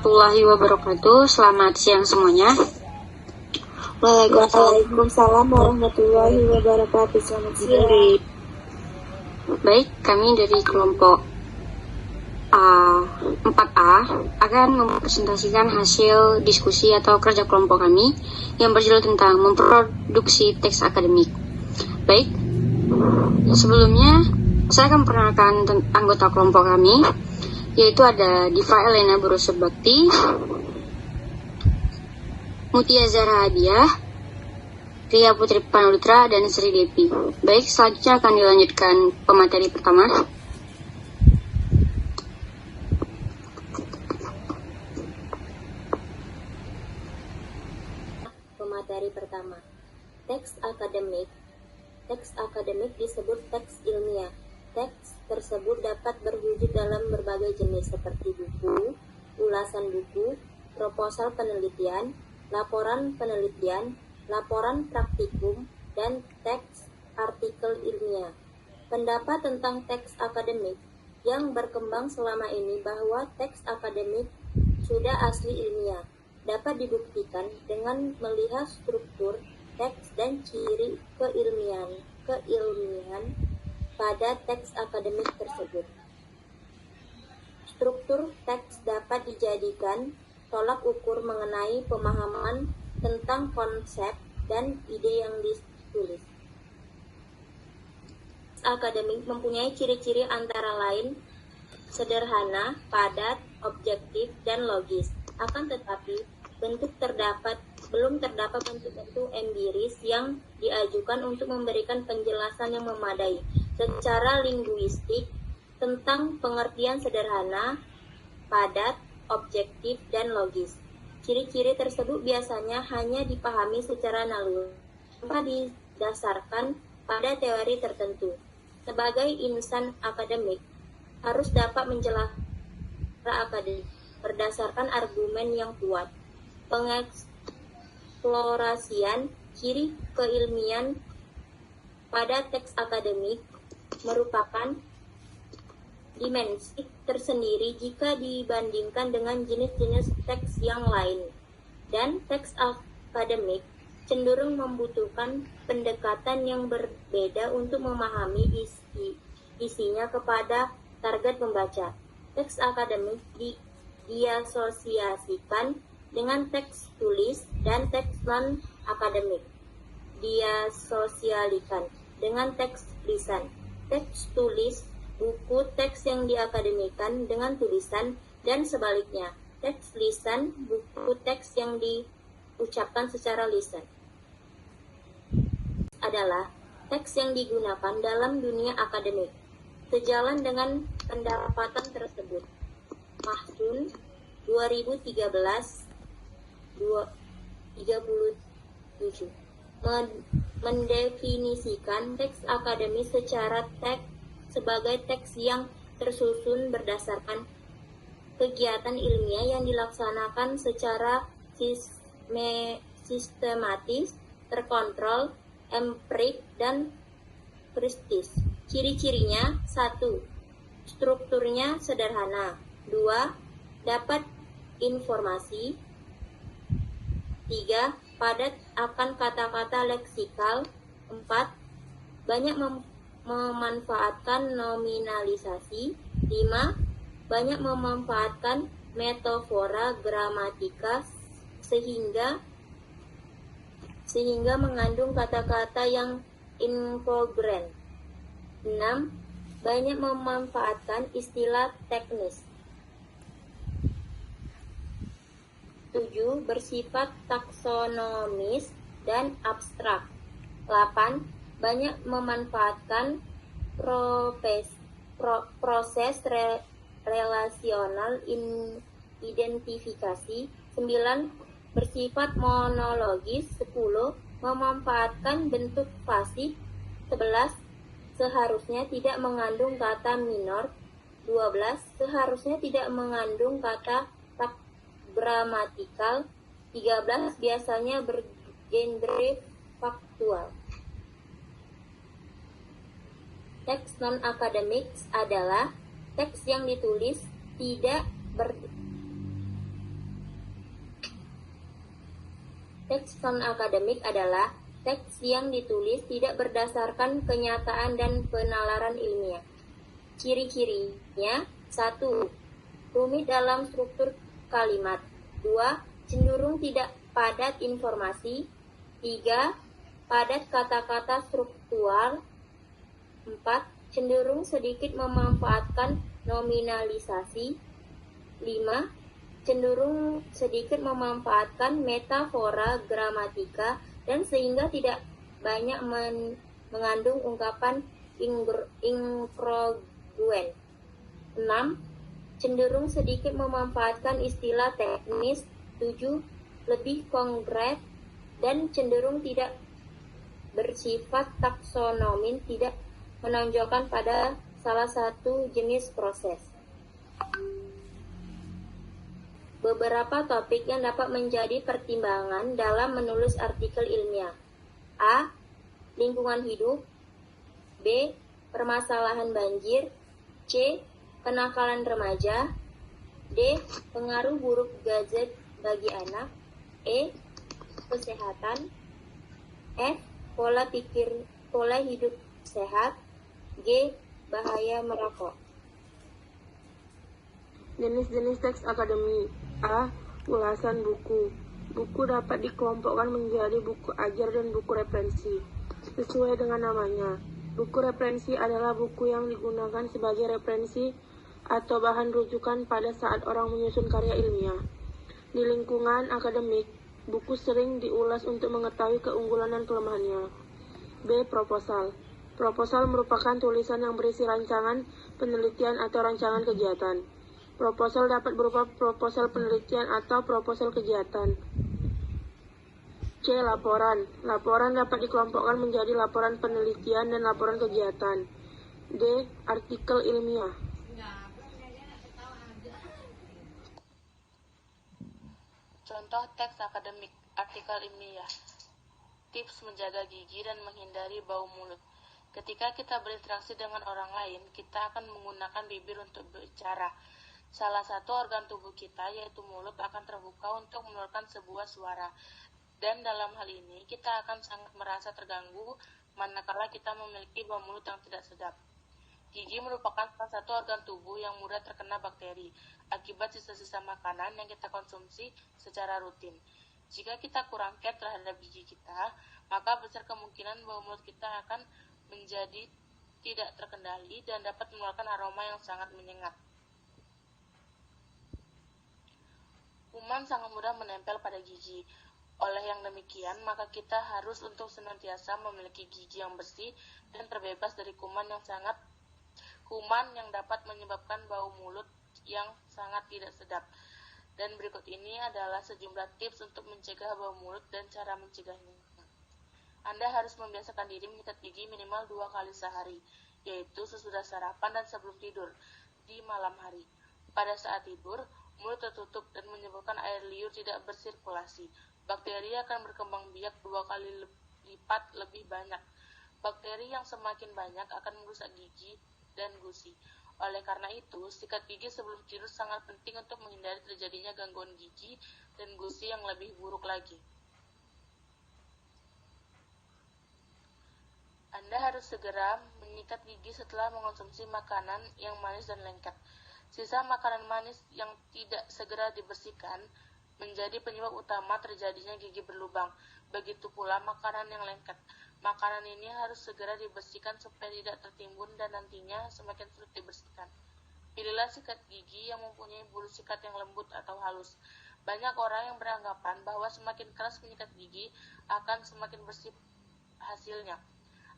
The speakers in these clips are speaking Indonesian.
warahmatullahi wabarakatuh. Selamat siang semuanya. Waalaikumsalam warahmatullahi wabarakatuh. Selamat siang. Baik, kami dari kelompok 4A akan mempresentasikan hasil diskusi atau kerja kelompok kami yang berjudul tentang memproduksi teks akademik. Baik, sebelumnya saya akan memperkenalkan anggota kelompok kami, yaitu ada Diva Elena Burusebakti, Mutia Zahra Hadiah, Ria Putri Panutra, dan Sri Devi. Baik, selanjutnya akan dilanjutkan pemateri pertama. Pemateri pertama, teks akademik. Teks akademik disebut teks ilmiah. Teks tersebut dapat berwujud dalam berbagai jenis seperti buku, ulasan buku, proposal penelitian, laporan penelitian, laporan praktikum, dan teks artikel ilmiah. Pendapat tentang teks akademik yang berkembang selama ini bahwa teks akademik sudah asli ilmiah dapat dibuktikan dengan melihat struktur teks dan ciri keilmian pada teks akademik tersebut. Struktur teks dapat dijadikan tolak ukur mengenai pemahaman tentang konsep dan ide yang ditulis. Teks akademik mempunyai ciri-ciri antara lain sederhana, padat, objektif, dan logis. Akan tetapi, belum terdapat bentuk-bentuk empiris yang diajukan untuk memberikan penjelasan yang memadai secara linguistik tentang pengertian sederhana, padat, objektif, dan logis. Ciri-ciri tersebut biasanya hanya dipahami secara naluri tanpa didasarkan pada teori tertentu. Sebagai insan akademik, harus dapat menjelaskan akademik berdasarkan argumen yang kuat. Pengeksplorasian ciri keilmian pada teks akademik merupakan dimensi tersendiri jika dibandingkan dengan jenis-jenis teks yang lain, dan teks akademik cenderung membutuhkan pendekatan yang berbeda untuk memahami isinya kepada target pembaca. Teks akademik diasosiasikan dengan teks tulis dan teks non-akademik diasosiasikan dengan teks lisan. Teks tulis, buku teks yang diakademikan dengan tulisan, dan sebaliknya. Teks lisan, buku teks yang diucapkan secara lisan. Adalah teks yang digunakan dalam dunia akademik. Sejalan dengan pendapatan tersebut, Mahsun 2013-37 mendefinisikan teks akademis secara teks sebagai teks yang tersusun berdasarkan kegiatan ilmiah yang dilaksanakan secara sistematis, terkontrol, empirik, dan prestis. Ciri-cirinya: 1. Strukturnya sederhana. 2. Dapat informasi. 3. Padat akan kata-kata leksikal. 4. Banyak memanfaatkan nominalisasi. 5. Banyak memanfaatkan metafora gramatika sehingga mengandung kata-kata yang inkongruent. 6. Banyak memanfaatkan istilah teknis. 7. Bersifat taksonomis dan abstrak. 8. Banyak memanfaatkan proses relasional identifikasi. 9. Bersifat monologis. 10. Memanfaatkan bentuk pasif. 11. Seharusnya tidak mengandung kata minor. 12. Seharusnya tidak mengandung kata gramatikal. 13. Biasanya bergenre faktual. Teks non-akademik adalah teks yang ditulis tidak Teks non-akademik adalah teks yang ditulis tidak berdasarkan kenyataan dan penalaran ilmiah. Ciri-cirinya: 1. Rumit dalam struktur kalimat. 2. Cenderung tidak padat informasi. 3. Padat kata-kata struktural. 4. Cenderung sedikit memanfaatkan nominalisasi. 5. Cenderung sedikit memanfaatkan metafora gramatika dan sehingga tidak banyak mengandung ungkapan inkroguen. 6. Cenderung sedikit memanfaatkan istilah teknis. 7. Lebih konkret dan cenderung tidak bersifat taksonomin, tidak menonjolkan pada salah satu jenis proses. Beberapa topik yang dapat menjadi pertimbangan dalam menulis artikel ilmiah. A. Lingkungan hidup. B. Permasalahan banjir. C. Kenakalan remaja. D. Pengaruh buruk gadget bagi anak. E. Kesehatan. F. Pola hidup sehat. G. Bahaya merokok. Jenis-jenis teks akademik. A. Ulasan buku. Buku dapat dikelompokkan menjadi buku ajar dan buku referensi. Sesuai dengan namanya, buku referensi adalah buku yang digunakan sebagai referensi atau bahan rujukan pada saat orang menyusun karya ilmiah. Di lingkungan akademik, buku sering diulas untuk mengetahui keunggulan dan kelemahannya. B. Proposal. Proposal merupakan tulisan yang berisi rancangan penelitian atau rancangan kegiatan. Proposal dapat berupa proposal penelitian atau proposal kegiatan. C. Laporan. Laporan dapat dikelompokkan menjadi laporan penelitian dan laporan kegiatan. D. Artikel ilmiah. Contoh teks akademik, artikel ilmiah. Tips menjaga gigi dan menghindari bau mulut. Ketika kita berinteraksi dengan orang lain, kita akan menggunakan bibir untuk berbicara. Salah satu organ tubuh kita, yaitu mulut, akan terbuka untuk mengeluarkan sebuah suara. Dan dalam hal ini, kita akan sangat merasa terganggu manakala kita memiliki bau mulut yang tidak sedap. Gigi merupakan salah satu organ tubuh yang mudah terkena bakteri akibat sisa-sisa makanan yang kita konsumsi secara rutin. Jika kita kurang care terhadap gigi kita, maka besar kemungkinan bau mulut kita akan menjadi tidak terkendali dan dapat mengeluarkan aroma yang sangat menyengat. Kuman sangat mudah menempel pada gigi. Oleh yang demikian, maka kita harus untuk senantiasa memiliki gigi yang bersih dan terbebas dari kuman yang dapat menyebabkan bau mulut yang sangat tidak sedap. Dan berikut ini adalah sejumlah tips untuk mencegah bau mulut dan cara mencegahnya. Anda harus membiasakan diri menyikat gigi minimal 2 kali sehari, yaitu sesudah sarapan dan sebelum tidur di malam hari. Pada saat tidur, mulut tertutup dan menyebabkan air liur tidak bersirkulasi. Bakteri akan berkembang biak 2 kali lipat lebih banyak. Bakteri yang semakin banyak akan merusak gigi dan gusi. Oleh karena itu, sikat gigi sebelum tidur sangat penting untuk menghindari terjadinya gangguan gigi dan gusi yang lebih buruk lagi. Anda harus segera menyikat gigi setelah mengonsumsi makanan yang manis dan lengket. Sisa makanan manis yang tidak segera dibersihkan menjadi penyebab utama terjadinya gigi berlubang. Begitu pula makanan yang lengket. Makanan ini harus segera dibersihkan supaya tidak tertimbun dan nantinya semakin sulit dibersihkan. Pilihlah sikat gigi yang mempunyai bulu sikat yang lembut atau halus. Banyak orang yang beranggapan bahwa semakin keras menyikat gigi akan semakin bersih hasilnya.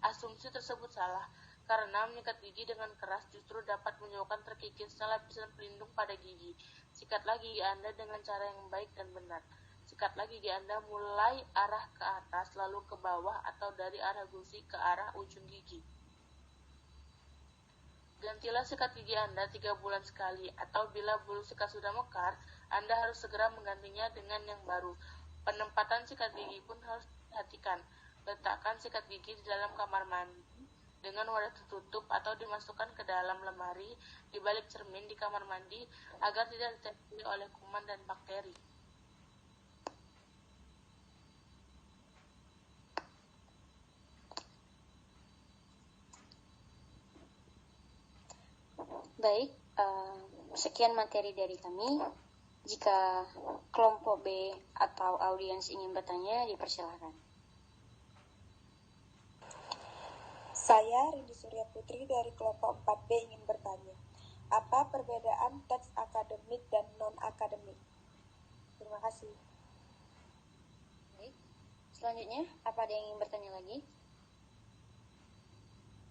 Asumsi tersebut salah, karena menyikat gigi dengan keras justru dapat menyebabkan terkikisnya lapisan pelindung pada gigi. Sikatlah gigi Anda dengan cara yang baik dan benar. Sikatlah gigi Anda mulai arah ke atas lalu ke bawah atau dari arah gusi ke arah ujung gigi. Gantilah sikat gigi Anda 3 bulan sekali, atau bila bulu sikat sudah mekar, Anda harus segera menggantinya dengan yang baru. Penempatan sikat gigi pun harus diperhatikan. Letakkan sikat gigi di dalam kamar mandi dengan wadah tertutup atau dimasukkan ke dalam lemari di balik cermin di kamar mandi agar tidak ditempeli oleh kuman dan bakteri. Baik, sekian materi dari kami. Jika kelompok B atau audiens ingin bertanya, dipersilakan. Saya Rindi Surya Putri dari kelompok 4B ingin bertanya, apa perbedaan teks akademik dan non-akademik? Terima kasih. Baik, selanjutnya, apa ada yang ingin bertanya lagi?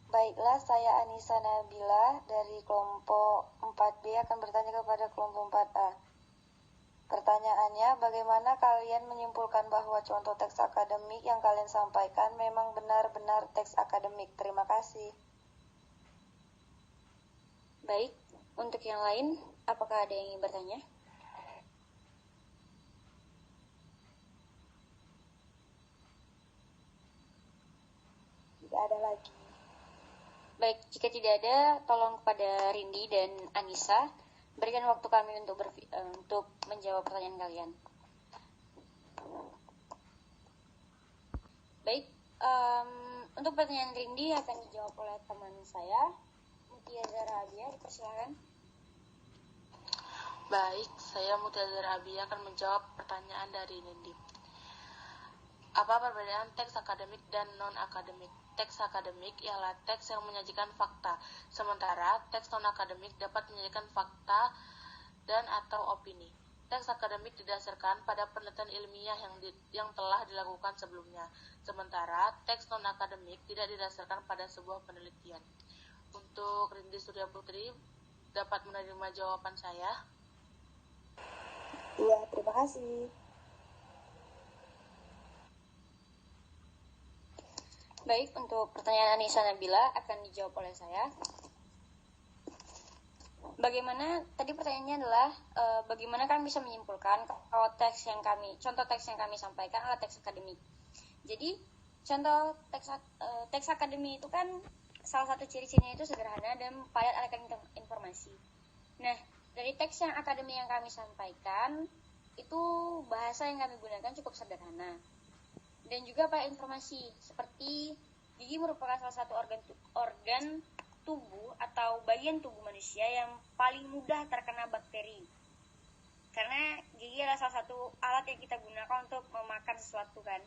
Baiklah, saya Anissa Nabila dari kelompok 4B akan bertanya kepada kelompok 4A. Pertanyaannya, bagaimana kalian menyimpulkan bahwa contoh teks akademik yang kalian sampaikan memang benar-benar teks akademik? Terima kasih. Baik, untuk yang lain, apakah ada yang ingin bertanya? Tidak ada lagi. Baik, jika tidak ada, tolong kepada Rindi dan Anissa, berikan waktu kami untuk menjawab pertanyaan kalian. Baik, untuk pertanyaan Rindi akan dijawab oleh teman saya, Mutia Zara Abia, dipersilakan. Baik, saya Mutia Zara Abia akan menjawab pertanyaan dari Rindi. Apa perbedaan teks akademik dan non-akademik? Teks akademik ialah teks yang menyajikan fakta, sementara teks non-akademik dapat menyajikan fakta dan atau opini. Teks akademik didasarkan pada penelitian ilmiah yang telah dilakukan sebelumnya, sementara teks non-akademik tidak didasarkan pada sebuah penelitian. Untuk Rindi Surya Putri, dapat menerima jawaban saya? Iya, terima kasih. Baik, untuk pertanyaan Anissa Nabila akan dijawab oleh saya. Tadi pertanyaannya adalah bagaimana kami bisa menyimpulkan kalau contoh teks yang kami sampaikan adalah teks akademik. Jadi contoh teks akademik itu kan salah satu ciri-cirinya itu sederhana dan padat akan informasi. Nah, dari teks yang akademik yang kami sampaikan itu bahasa yang kami gunakan cukup sederhana dan juga padat informasi, seperti gigi merupakan salah satu organ tubuh atau bagian tubuh manusia yang paling mudah terkena bakteri. Karena gigi adalah salah satu alat yang kita gunakan untuk memakan sesuatu kan.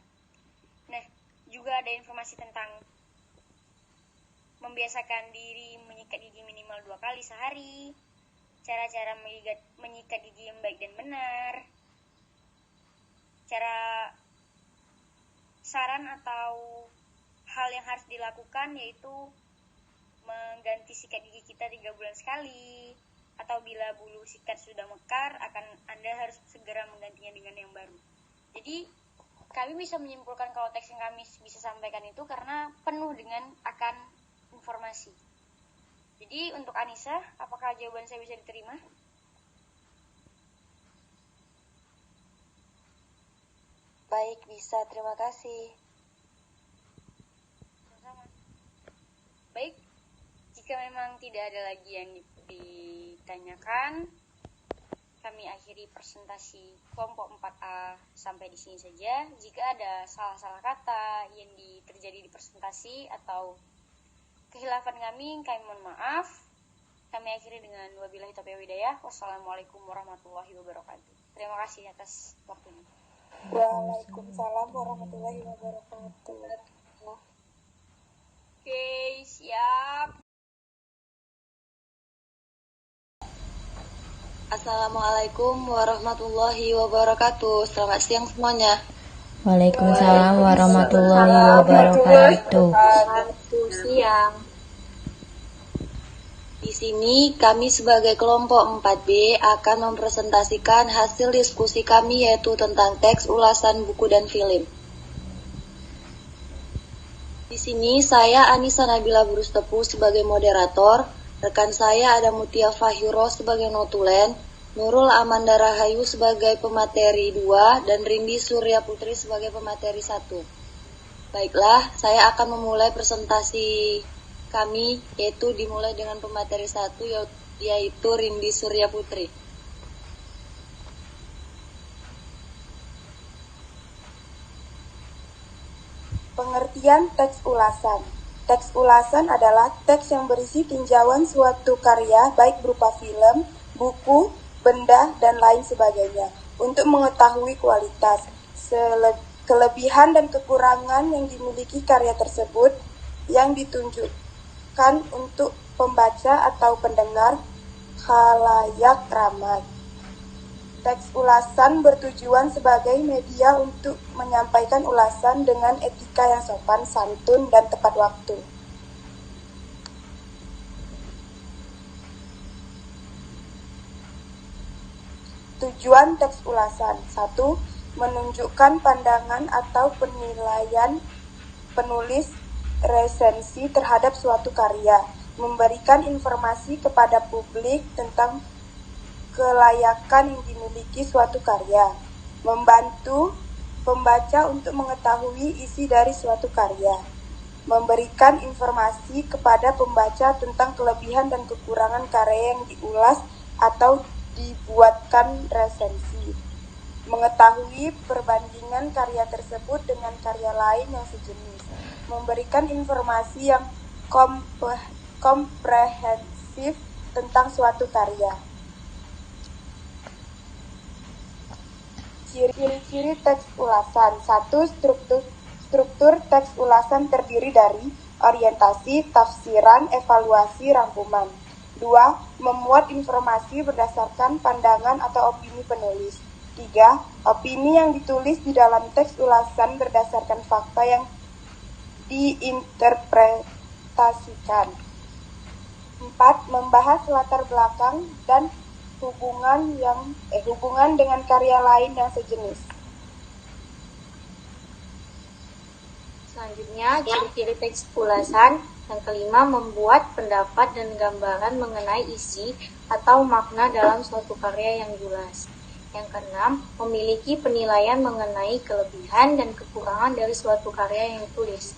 Nah, juga ada informasi tentang membiasakan diri menyikat gigi minimal 2 kali sehari, cara-cara menyikat gigi yang baik dan benar, saran atau hal yang harus dilakukan yaitu mengganti sikat gigi kita 3 bulan sekali, atau bila bulu sikat sudah mekar, Anda harus segera menggantinya dengan yang baru. Jadi, kami bisa menyimpulkan kalau teks yang kami bisa sampaikan itu karena penuh dengan akan informasi. Jadi, untuk Anissa, apakah jawaban saya bisa diterima? Baik, bisa. Terima kasih. Sama-sama. Baik, jika memang tidak ada lagi yang ditanyakan, kami akhiri presentasi kelompok 4A sampai di sini saja. Jika ada salah-salah kata yang terjadi di presentasi atau kehilafan kami mohon maaf. Kami akhiri dengan wabillahi taufiq wal hidayah. Wassalamualaikum warahmatullahi wabarakatuh. Terima kasih atas waktunya. Waalaikumsalam warahmatullahi wabarakatuh. Oke, siap. Assalamualaikum warahmatullahi wabarakatuh. Selamat siang semuanya. Waalaikumsalam warahmatullahi wabarakatuh. Siang. Di sini kami sebagai kelompok 4B akan mempresentasikan hasil diskusi kami yaitu tentang teks, ulasan, buku, dan film. Di sini saya Anissa Nabila Burustepu sebagai moderator, rekan saya ada Mutia Fahiro sebagai notulen, Nurul Amanda Rahayu sebagai pemateri 2, dan Rindi Surya Putri sebagai pemateri 1. Baiklah, saya akan memulai presentasi kami, yaitu dimulai dengan pemateri 1, yaitu Rindi Surya Putri. Pengertian teks ulasan. Teks ulasan adalah teks yang berisi tinjauan suatu karya baik berupa film, buku, benda, dan lain sebagainya untuk mengetahui kualitas, kelebihan dan kekurangan yang dimiliki karya tersebut yang ditunjukkan untuk pembaca atau pendengar khalayak ramai. Teks ulasan bertujuan sebagai media untuk menyampaikan ulasan dengan etika yang sopan, santun, dan tepat waktu. Tujuan teks ulasan 1. Menunjukkan pandangan atau penilaian penulis resensi terhadap suatu karya, memberikan informasi kepada publik tentang kelayakan yang dimiliki suatu karya, membantu pembaca untuk mengetahui isi dari suatu karya, memberikan informasi kepada pembaca tentang kelebihan dan kekurangan karya yang diulas atau dibuatkan resensi, mengetahui perbandingan karya tersebut dengan karya lain yang sejenis, memberikan informasi yang komprehensif tentang suatu karya. Ciri-ciri teks ulasan 1. Struktur teks ulasan terdiri dari orientasi, tafsiran, evaluasi, rangkuman. 2. Memuat informasi berdasarkan pandangan atau opini penulis. 3. Opini yang ditulis di dalam teks ulasan berdasarkan fakta yang diinterpretasikan. 4. Membahas latar belakang dan hubungan dengan karya lain yang sejenis. Selanjutnya, ciri-ciri teks ulasan. Yang kelima, membuat pendapat dan gambaran mengenai isi atau makna dalam suatu karya yang diulas. Yang keenam, memiliki penilaian mengenai kelebihan dan kekurangan dari suatu karya yang ditulis.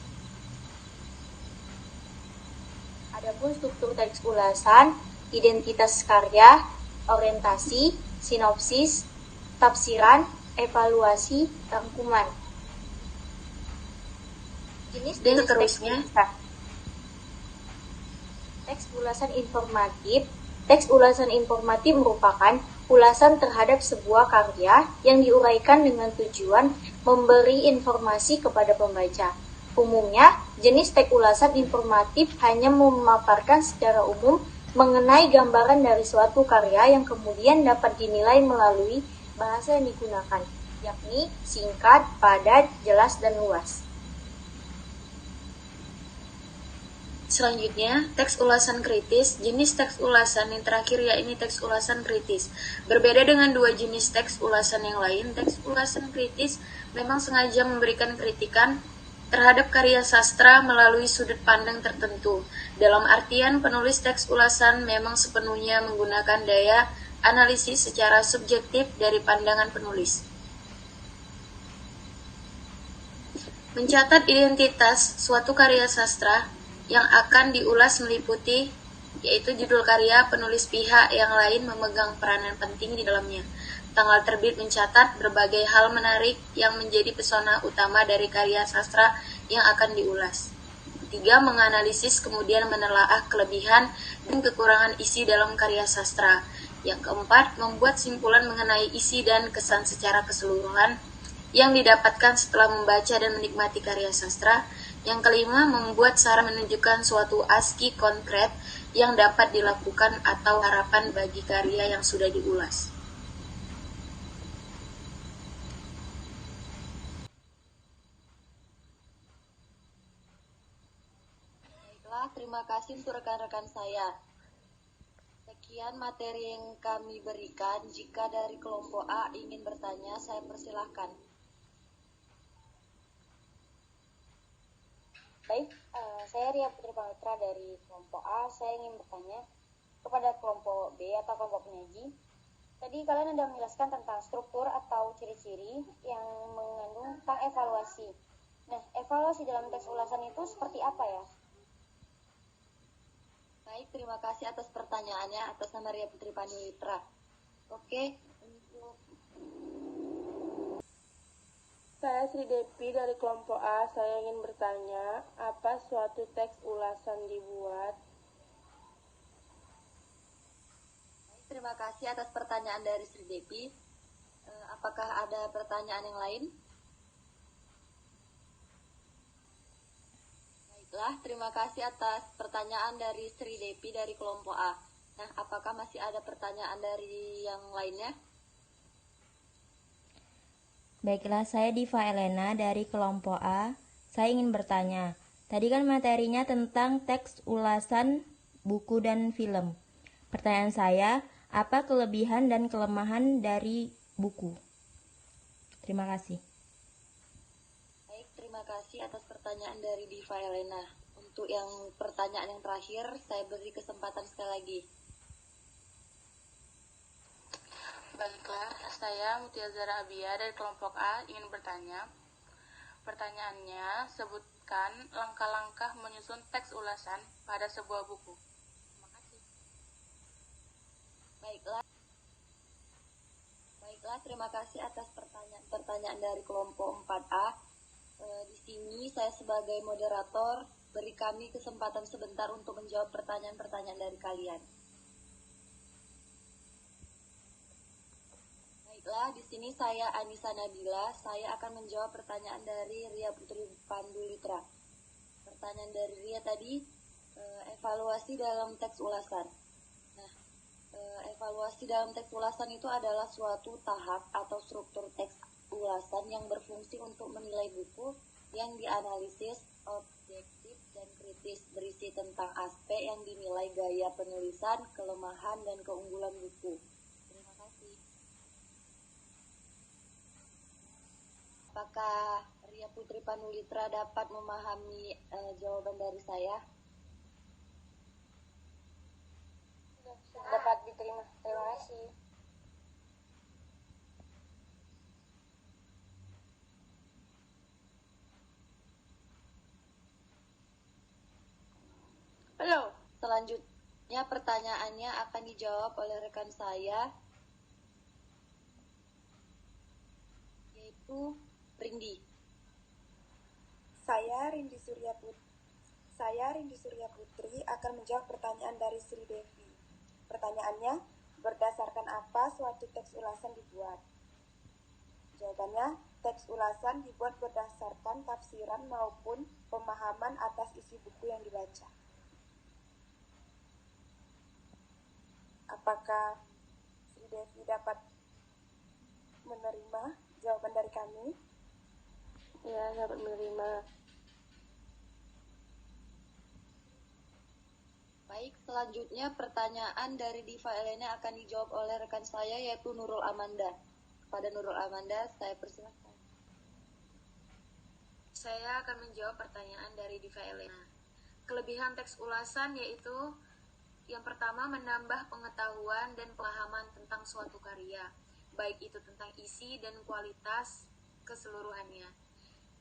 Adapun struktur teks ulasan, identitas karya, orientasi, sinopsis, tafsiran, evaluasi, rangkuman. Jenis dan seterusnya. Teks ulasan informatif. Teks ulasan informatif merupakan ulasan terhadap sebuah karya yang diuraikan dengan tujuan memberi informasi kepada pembaca. Umumnya, jenis teks ulasan informatif hanya memaparkan secara umum mengenai gambaran dari suatu karya yang kemudian dapat dinilai melalui bahasa yang digunakan, yakni singkat, padat, jelas, dan luas. Selanjutnya, teks ulasan kritis. Jenis teks ulasan yang terakhir yakni teks ulasan kritis. Berbeda dengan dua jenis teks ulasan yang lain, teks ulasan kritis memang sengaja memberikan kritikan terhadap karya sastra melalui sudut pandang tertentu. Dalam artian, penulis teks ulasan memang sepenuhnya menggunakan daya analisis secara subjektif dari pandangan penulis. Mencatat identitas suatu karya sastra yang akan diulas meliputi yaitu judul karya, penulis, pihak yang lain memegang peranan penting di dalamnya. Tanggal terbit mencatat berbagai hal menarik yang menjadi pesona utama dari karya sastra yang akan diulas. 3. Menganalisis kemudian menelaah kelebihan dan kekurangan isi dalam karya sastra. Yang keempat, membuat simpulan mengenai isi dan kesan secara keseluruhan yang didapatkan setelah membaca dan menikmati karya sastra. Yang kelima, membuat saran menunjukkan suatu aski konkret yang dapat dilakukan atau harapan bagi karya yang sudah diulas. Terima kasih untuk rekan-rekan saya. Sekian materi yang kami berikan. Jika dari kelompok A ingin bertanya, saya persilahkan. Baik, saya Ria Putri Pamitra dari kelompok A. Saya ingin bertanya kepada kelompok B atau kelompok penyaji. Tadi kalian sudah menjelaskan tentang struktur atau ciri-ciri yang mengandung tentang evaluasi. Nah, evaluasi dalam teks ulasan itu seperti apa ya? Baik, terima kasih atas pertanyaannya atas nama Ria Putri Pamitra. Oke, Saya Sri Depi dari kelompok A. Saya ingin bertanya, apa suatu teks ulasan dibuat? Terima kasih atas pertanyaan dari Sri Depi. Apakah ada pertanyaan yang lain? Baiklah, terima kasih atas pertanyaan dari Sri Depi dari kelompok A. Nah, apakah masih ada pertanyaan dari yang lainnya? Baiklah, saya Diva Elena dari kelompok A. Saya ingin bertanya, tadi kan materinya tentang teks ulasan, buku, dan film. Pertanyaan saya, apa kelebihan dan kelemahan dari buku? Terima kasih. Baik, terima kasih atas pertanyaan dari Diva Elena. Untuk yang pertanyaan yang terakhir, saya beri kesempatan sekali lagi. Baiklah, saya Mutia Zara Abia dari kelompok A ingin bertanya. Pertanyaannya, sebutkan langkah-langkah menyusun teks ulasan pada sebuah buku. Terima kasih. Baiklah, terima kasih atas pertanyaan dari kelompok 4A. Di sini saya sebagai moderator beri kami kesempatan sebentar untuk menjawab pertanyaan-pertanyaan dari kalian. Baiklah, di sini saya Anissa Nabila. Saya akan menjawab pertanyaan dari Ria Putri Pandulitra. Pertanyaan dari Ria tadi, evaluasi dalam teks ulasan. Nah, evaluasi dalam teks ulasan itu adalah suatu tahap atau struktur teks ulasan yang berfungsi untuk menilai buku yang dianalisis objektif dan kritis, berisi tentang aspek yang dinilai gaya penulisan, kelemahan, dan keunggulan buku. Terima kasih. Apakah Ria Putri Panulitra dapat memahami jawaban dari saya? Dapat diterima. Terima kasih. Halo. Selanjutnya pertanyaannya akan dijawab oleh rekan saya, yaitu Rindi. Saya Rindi Surya Putri akan menjawab pertanyaan dari Sri Devi. Pertanyaannya, berdasarkan apa suatu teks ulasan dibuat? Jawabannya, teks ulasan dibuat berdasarkan tafsiran maupun pemahaman atas isi buku yang dibaca. Apakah Sri Devi dapat menerima jawaban dari kami? Ya, dapat menerima. Baik, selanjutnya pertanyaan dari Diva Elena akan dijawab oleh rekan saya, yaitu Nurul Amanda. Kepada Nurul Amanda, saya persilakan. Saya akan menjawab pertanyaan dari Diva Elena. Kelebihan teks ulasan yaitu yang pertama, menambah pengetahuan dan pemahaman tentang suatu karya, baik itu tentang isi dan kualitas keseluruhannya.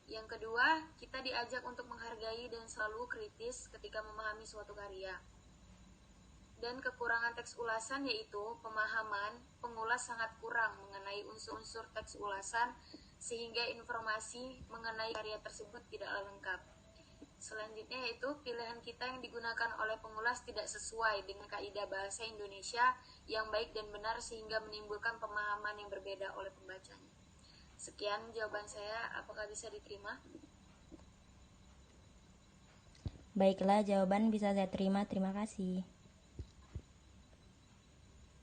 Yang kedua, kita diajak untuk menghargai dan selalu kritis ketika memahami suatu karya. Dan kekurangan teks ulasan yaitu pemahaman pengulas sangat kurang mengenai unsur-unsur teks ulasan sehingga informasi mengenai karya tersebut tidaklah lengkap. Selanjutnya yaitu pilihan kita yang digunakan oleh pengulas tidak sesuai dengan kaidah bahasa Indonesia yang baik dan benar sehingga menimbulkan pemahaman yang berbeda oleh pembacanya. Sekian jawaban saya, apakah bisa diterima? Baiklah, jawaban bisa saya terima. Terima kasih.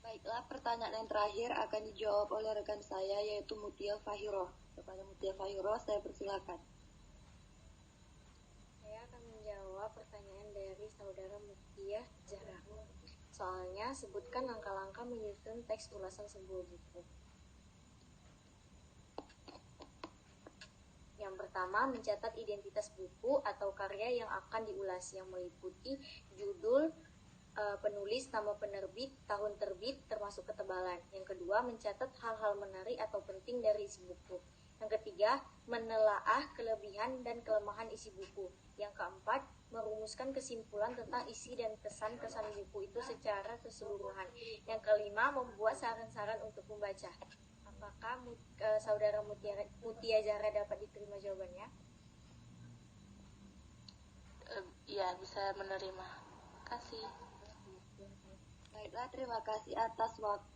Baiklah, pertanyaan yang terakhir akan dijawab oleh rekan saya, yaitu Mutia Fahiro. Kepada Mutia Fahiro, saya persilakan. Saya akan menjawab pertanyaan dari saudara Mutia Zahra. Soalnya, sebutkan langkah-langkah menyusun teks ulasan sebuah buku. Yang pertama, mencatat identitas buku atau karya yang akan diulas yang meliputi judul, penulis, nama penerbit, tahun terbit, termasuk ketebalan. Yang kedua, mencatat hal-hal menarik atau penting dari isi buku. Yang ketiga, menelaah kelebihan dan kelemahan isi buku. Yang keempat, merumuskan kesimpulan tentang isi dan kesan-kesan buku itu secara keseluruhan. Yang kelima, membuat saran-saran untuk membaca. Apakah saudara Mutia Zahra dapat diterima jawabannya? Iya, bisa menerima. Kasih. Baiklah, terima kasih atas waktu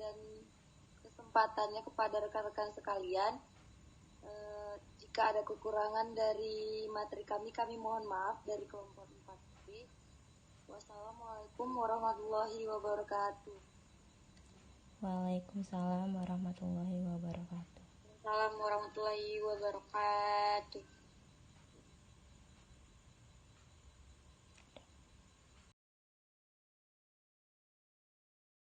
dan kesempatannya kepada rekan-rekan sekalian. Jika ada kekurangan dari materi kami mohon maaf dari kelompok 4B. Wassalamualaikum warahmatullahi wabarakatuh. Waalaikumsalam warahmatullahi wabarakatuh. Assalamualaikum warahmatullahi wabarakatuh.